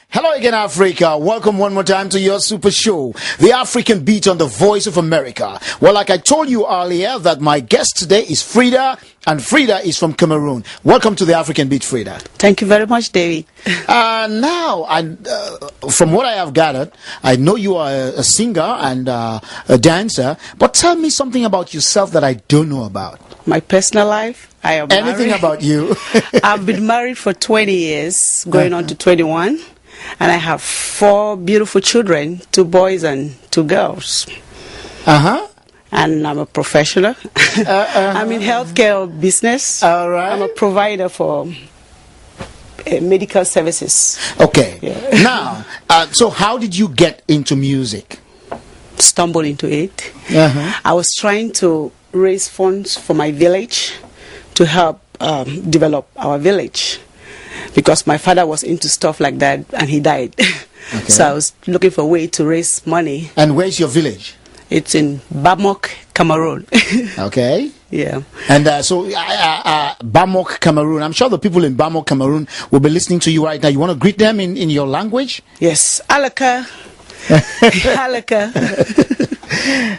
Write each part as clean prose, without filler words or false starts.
Hello again, Africa. Welcome one more time to your super show, The African Beat on the Voice of America. Well, like I told you earlier, that my guest today is Frida, and Frida is from Cameroon. Welcome to The African Beat, Frida. Thank you very much, David. From what I have gathered, I know you are a singer and a dancer, but tell me something about yourself that I don't know about. My personal life, I am Anything married. about you? I've been married for 20 years, going on to 21. And I have 4 beautiful children, 2 boys and 2 girls. And I'm a professional. I'm in healthcare business. All right. I'm a provider for medical services. Okay. Yeah. Now, so how did you get into music? Stumbled into it. I was trying to raise funds for my village to help develop our village, because my father was into stuff like that and he died. Okay. So I was looking for a way to raise money. And where's your village? It's in Bamok, Cameroon. Okay. Yeah. And Bamok, Cameroon. I'm sure the people in Bamok, Cameroon will be listening to you right now. You want to greet them in your language? Yes. Alaka. Alaka.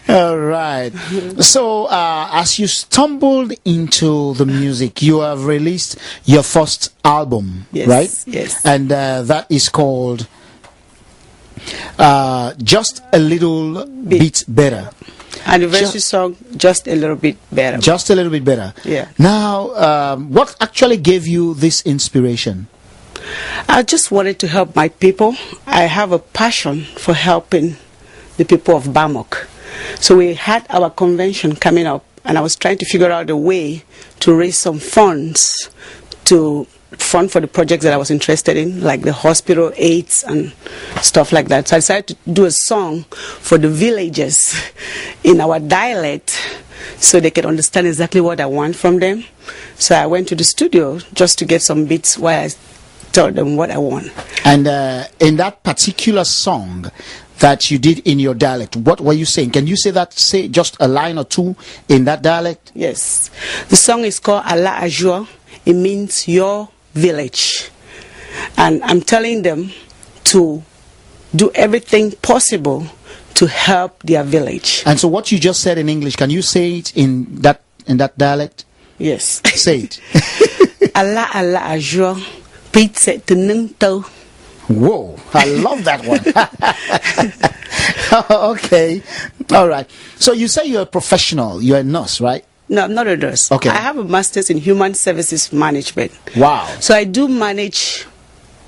All right. So, as you stumbled into the music, you have released your first album, yes, right? Yes. And that is called Just a Little Bit Better. Anniversary song, Just a Little Bit Better. Just a Little Bit Better. Yeah. Now, what actually gave you this inspiration? I just wanted to help my people. I have a passion for helping the people of Bamok. So we had our convention coming up, and I was trying to figure out a way to raise some funds to fund for the projects that I was interested in, like the hospital, AIDS, and stuff like that. So I decided to do a song for the villagers in our dialect so they can understand exactly what I want from them. So I went to the studio just to get some beats while I told them what I want. And in that particular song that you did in your dialect, what were you saying? Can you say just a line or two in that dialect? Yes. The song is called Allah Ajua. It means your village. And I'm telling them to do everything possible to help their village. And so what you just said in English, can you say it in that dialect? Yes. Say it. Allah Allah Ajua. Pizza to Whoa, I love that one. Okay, all right. So you say you're a professional, you're a nurse, right? No, I'm not a nurse. Okay. I have a master's in human services management. Wow. So I do manage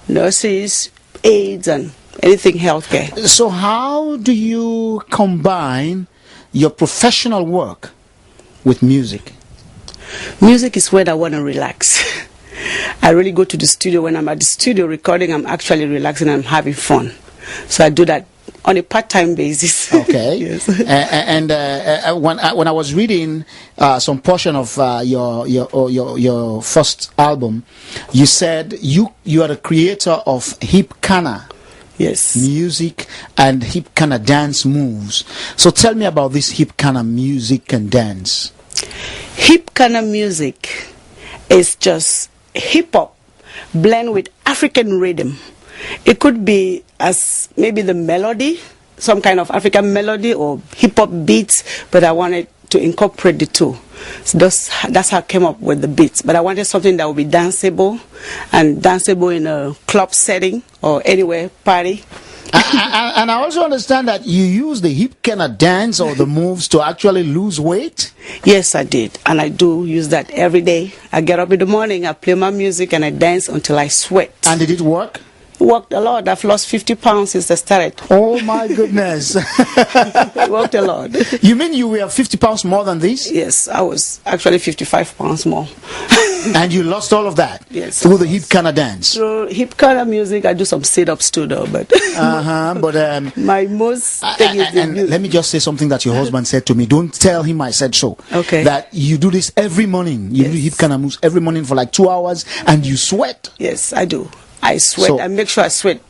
nurses, aides, and anything healthcare. So how do you combine your professional work with music? Music is where I want to relax. I really go to the studio. When I'm at the studio recording, I'm actually relaxing and I'm having fun. So I do that on a part-time basis. Okay. Yes. And when I was reading some portion of your first album, you said you are the creator of hip kana. Yes. Music and hip kana dance moves. So tell me about this hip kana music and dance. Hip kana music is just hip hop blend with African rhythm. It could be as maybe the melody, some kind of African melody or hip hop beats, but I wanted to incorporate the two. So that's how I came up with the beats. But I wanted something that would be danceable, and danceable in a club setting or anywhere party. And I also understand that you use the hip kind of dance or the moves to actually lose weight. Yes, I did. And I do use that every day. I get up in the morning, I play my music, and I dance until I sweat. And did it work? It worked a lot. I've lost 50 pounds since I started. Oh, my goodness. It worked a lot. You mean you were 50 pounds more than this? Yes, I was actually 55 pounds more. And you lost all of that? Yes. Through the hip kind of dance? Through hip kind of music, I do some sit-ups too, though. But my most thing is and let me just say something that your husband said to me. Don't tell him I said so. Okay. That you do this every morning. You do hip kind of moves every morning for like 2 hours, and you sweat. Yes, I do. I sweat. I make sure I sweat.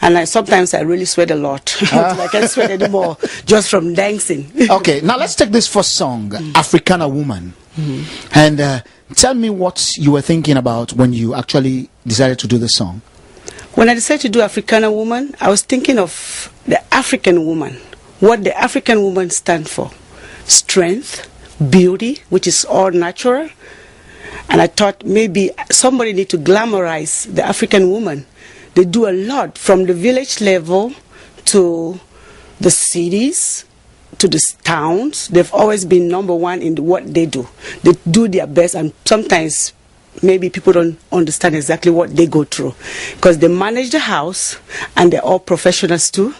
And sometimes I really sweat a lot. I can't sweat anymore just from dancing. Okay, now let's take this first song, Africana Woman. And tell me what you were thinking about when you actually decided to do the song. When I decided to do Africana Woman, I was thinking of the African woman, what the African woman stands for. Strength, beauty, which is all natural. And I thought maybe somebody need to glamorize the African woman. They do a lot from the village level to the cities, to the towns. They've always been number one in what they do. They do their best, and sometimes maybe people don't understand exactly what they go through, because they manage the house and they're all professionals too.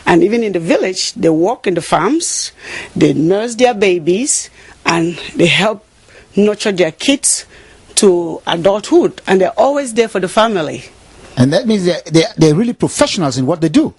And even in the village, they work in the farms, they nurse their babies, and they help nurture their kids to adulthood, and they're always there for the family. And that means they're really professionals in what they do.